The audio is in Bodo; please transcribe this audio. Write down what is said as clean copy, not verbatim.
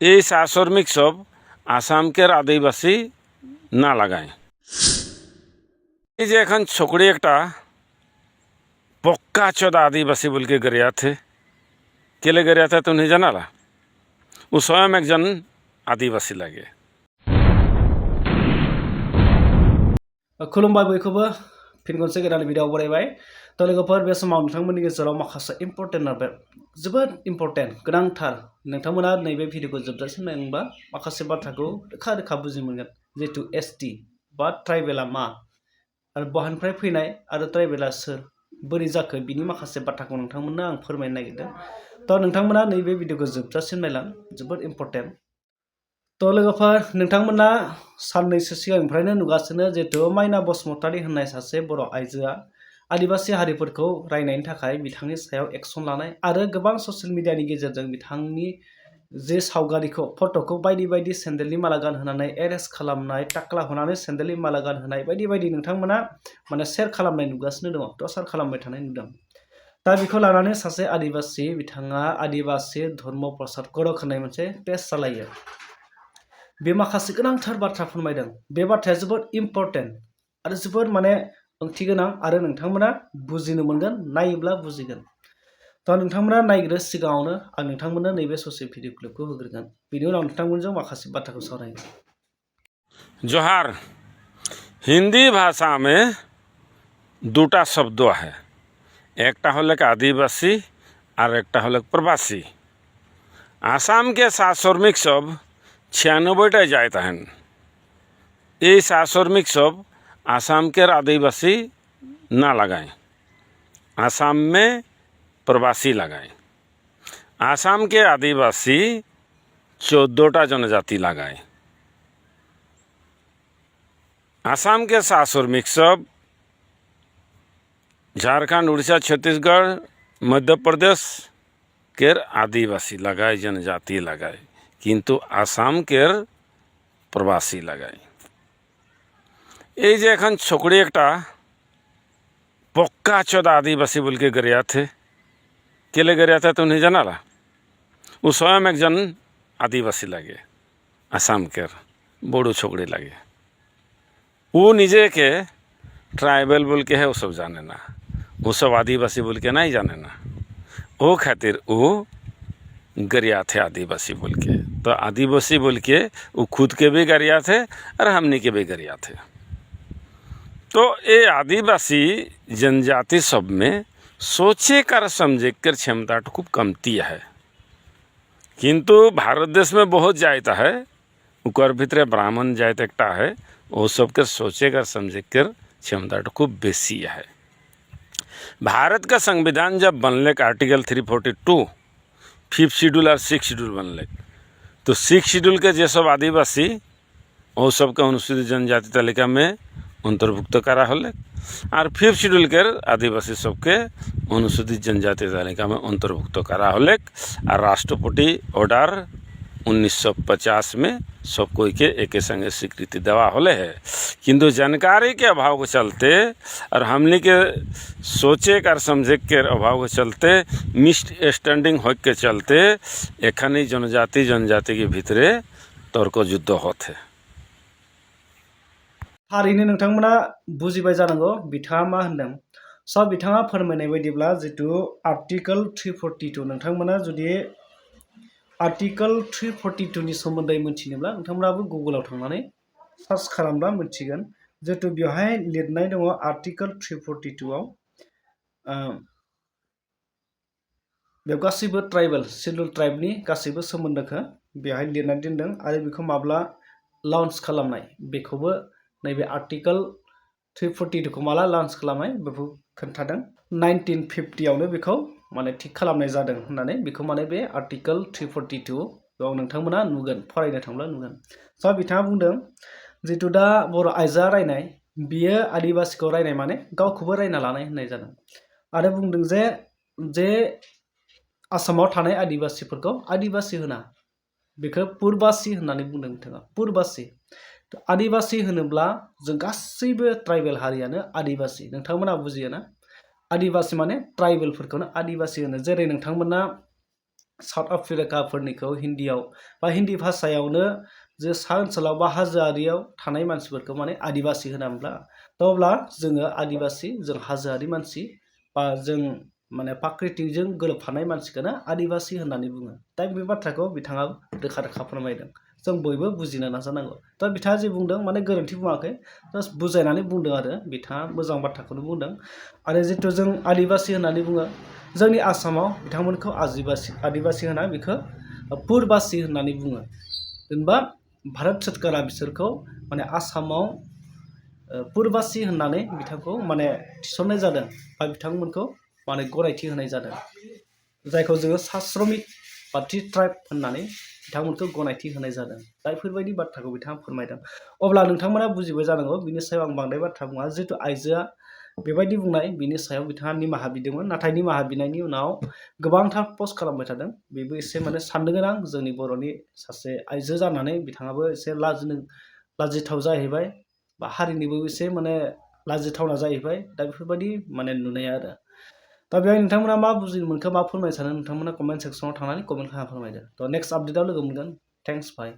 এই শ্রমিক সব আসামকের আদিবাসী না লাগায়। এই যে এখন छोकरी একটা पक्का चौदह आदिवासी बोल के गरिया थे केले गरिया था तो नहीं जाना ला वो स्वयं एक जन आदिवासी लगे। खुलुमबाय बयखौबो फिन खनसे गोदान भिडिअ बरायबाय तो लोगोफोर बे समाव नोंथांमोननि गेजेराव माखासे इम्पर्टेन्ट जोबोद इम्पर्टेन्ट गोनांथार नोंथांमोना नैबे भिडिअखौ जोबजासिम नायलांबा माखासे बाथ्राखौ रोखा रोखा बुजि मोनगोन जिहेतु एसटि बा ट्राइबेला मा आरो बहानिफ्राय फैनाय आरो ट्राइबेला सोर बोरै जाखो बिनि माखासे बाथ्राखौ नोंथांमोननो आं फोरमायनो नागिरदों। तो नोंथांमोना नैबे भिडिअखौ जोबजासिम नायलां जोबोद इम्पर्टेन्ट। तो लोगोफोर नोंथांमोना साननैसो सिगांनिफ्रायनो नुगासिनो जिहेतु माइना बसुमतारी होननाय सासे बर' आइजोआ आदिवासी हारिफोरखौ रायनायनि थाखाय बिथांनि सायाव एक्सन लानाय आरो गोबां ससियेल मिडियानि गेजेरजों बिथांनि जे सावगारिखौ फट'खौ बायदि बायदि सेन्देलनि माला गानहोनानै एरेस्ट खालामनाय टाक्ला होनानै सेन्देलनि माला गानहोनाय बायदि बायदि नोंथांमोना माने शेयार खालामनाय नुगासिनो दङ टर्चार खालामबाय थानाय नुदों। दा बेखौ लानानै सासे आदिवासी बिथाङा आदिवासी धर्म प्रसाद गरक होननाय मोनसे पेज सालायो। बे माखासे गोनांथार बाथ्रा फोरमायदों। बे बाथ्राया जोबोद इम्पर्टेन्ट आरो जोबोद माने ओंथि गोनां आरो नोंथांमोना बुजिनो मोनगोन नायोब्ला बुजिगोन। तो नोंथांमोना नायग्रो सिगाङावनो आं नोंथांमोननो नैबे ससे भिडिअ क्लिपखौ होग्रोगोन बिनि उनाव नोंथांमोनजों माखासे बाथ्राखौ सावरायगोन। जोहार। हिंदी भाषा में दूटा शब्द है, एकटा हल आदिवासी और एकटा हल प्रवासी। आसाम के श्रमिक सब 96टा जात हैं। ये श्रमिक सब आसाम के आदिवासी ना लगाएं, आसाम में प्रवासी लगाएं। आसाम के आदिवासी 14टा जनजाति लगाएं। आसाम के श्रमिक सब झारखंड, उड़ीसा, छत्तीसगढ़, मध्य प्रदेश के आदिवासी लगाए, जनजाति लगाए, किंतु आसाम के प्रवासी लगाए। ये जे एखन छोकरी एकटा पक्का 14 आदिवासी बोल के गरिया थे केले गरिया था तो नहीं जाना ला वो स्वयं एक जन आदिवासी लगे, आसाम के बोड़ो छोकरी लगे। वो निजे के ट्राइबल बोल के है वो सब जाने ना, वो सब आदिवासी बोल के नहीं जाने ना। वो खातिर वो गरिया थे आदिवासी बोल के। तो आदिवासी बोल के वो खुद के भी गरिया थे और हमने के भी गरिया थे। तो ये आदिवासी जनजाति सब में सोचे कर समझे कर क्षमता खूब कमती है, किंतु भारत देश में बहुत जात है, उकर भितरे ब्राह्मण जात एकटा है, वो सबके सोचे कर समझे कर क्षमता खूब बेसी है। भारत का संविधान जब बनले आर्टिकल 342 5th शेड्यूल और 6th शेड्यूल बनले, तो 6th शेड्यूल के जे सब आदिवासी वो सबके अनुसूचित जनजाति तालिका में अंतर्भुक्त करा होले और 5th शेड्यूल के आदिवासी सबके अनुसूचित जनजाति तालिका में अंतर्भुक्त करा होले और राष्ट्रपति ऑर्डर 1950 में सब कोई के एक संगे स्वीकृति देवा होले है। किंतु जानकारी के अभाव के चलते और हमने के सोचे कर समझे के अभाव के चलते मिसअंडरस्टैंडिंग हो के चलते एखनी जनजाति के भीतरे तर्क युद्ध होते। थारैनो नोंथांमोना बुजिबाय जानांगौ बिथाङा मा होनदों। सब बिथाङा फोरमायनाय बायदिब्ला जितु आर्टिकल 342 नोंथांमोना जुदि आर्टिकल 342 नि सोमोन्दै मिथिनोब्ला नोंथांमोनाबो गुगलाव थांनानै सार्च खालामब्ला मिथिगोन। जितु बेवहाय लिरनाय दङ आर्टिकल 342 आव बेयाव गासैबो ट्राइबेल शेड्युल ट्राइबनि गासैबो सोमोन्दोखौ बेवहाय लिरनानै दोनदों आरो बेखौ माब्ला लन्च खालामनाय बेखौबो नैबे आर्टिकल 342 खौ माला लन्च खालामनाय बेखौ खोन्थादों। 1950 आवनो बेखौ माने थिक खालामनाय जादों होननानै बेखौ माने बे आर्टिकल 342 बेयाव नोंथांमोना नुगोन, फरायनो थांब्ला नुगोन। स' बिथाङा बुंदों जितु दा बर' आइजोआ रायनाय बियो आदिवासिखौ रायनाय माने गावखौबो रायना लानाय होननाय जादों आरो बुंदों जे आसामाव थानाय आदिवासिफोरखौ आदिवासि होना बेखौ पुरबासि होननानै बुंदों बिथाङा। पुरबासि आदिवासि होनोब्ला जों गासैबो ट्राइबेल हारियानो आदिवासि, नोंथांमोना बुजियो ना? आदिवासि माने ट्राइबेलफोरखौनो आदिवासि होनो। जेरै नोंथांमोना साउथ आफ्रिकाफोरनिखौ हिन्दीयाव बा हिन्दी भाषायावनो जे सा ओनसोलाव बा हाजोआरियाव थानाय मानसिफोरखौ माने आदिबासि होनामोनब्ला अब्ला जोङो आदिबासि जों हाजोआरि मानसि बा जों माने प्राकृतिकजों गोरोबफानाय मानसिखौनो आदिबासि होननानै बुङो। दा बे बाथ्राखौ बिथाङा रोखा रोखा फोरमायदों। जों बयबो बुजिनो नाजानांगौ। दा बिथाङा जे बुंदों माने गोरोन्थि बुङाखै, जास्ट बुजायनानै बुंदों आरो बिथाङा मोजां बाथ्राखौनो बुंदों। आरो जिथु जों आदिबासि होननानै बुङो, जोंनि आसामाव बिथांमोनखौ आदिबासि होना बेखौ पुरबासि होननानै बुङो। जेनेबा भारत सोरखारा बिसोरखौ माने आसामाव पुरबासि होननानै बिथांखौ माने थिसननाय जादों बा बिथांमोनखौ माने गनायथि होनाय जादों, जायखौ जोङो साश्रमिक बा टि ट्राइब होननानै बिथांमोनखौ गनायथि होनाय जादों। दा बेफोरबायदि बाथ्राखौ बिथाङा फोरमायदों। अब्ला नोंथांमोना बुजिबाय जानांगौ, बिनि सायाव आं बांद्राय बाथ्रा बुङा। जिहेतु आइजोआ बेबायदि बुंनाय, बिनि सायाव बिथाङा निमाहा बिदोंमोन। नाथाय निमाहा बिनायनि उनाव गोबांथार पस्ट खालामबाय थादों। बेबो एसे माने साननो गोनां, जोंनि बर'नि सासे आइजो जानानै बिथाङाबो एसे लाजिथाव जाहैबाय बा हारिनिबो एसे माने लाजिथावना जाहैबाय। दा बेफोरबायदि माने नुनाया आरो। दा बेहाय नोंथांमोना मा बुजिनो मोनखो, मा फोरमायनो सानो, नोंथांमोना कमेन्ट सेक्सनाव थांनानै कमेन्ट खालामना फोरमायदो। थ' नेक्स्ट आपडेटआव लोगो मोनगोन। थेंक्स, बाय।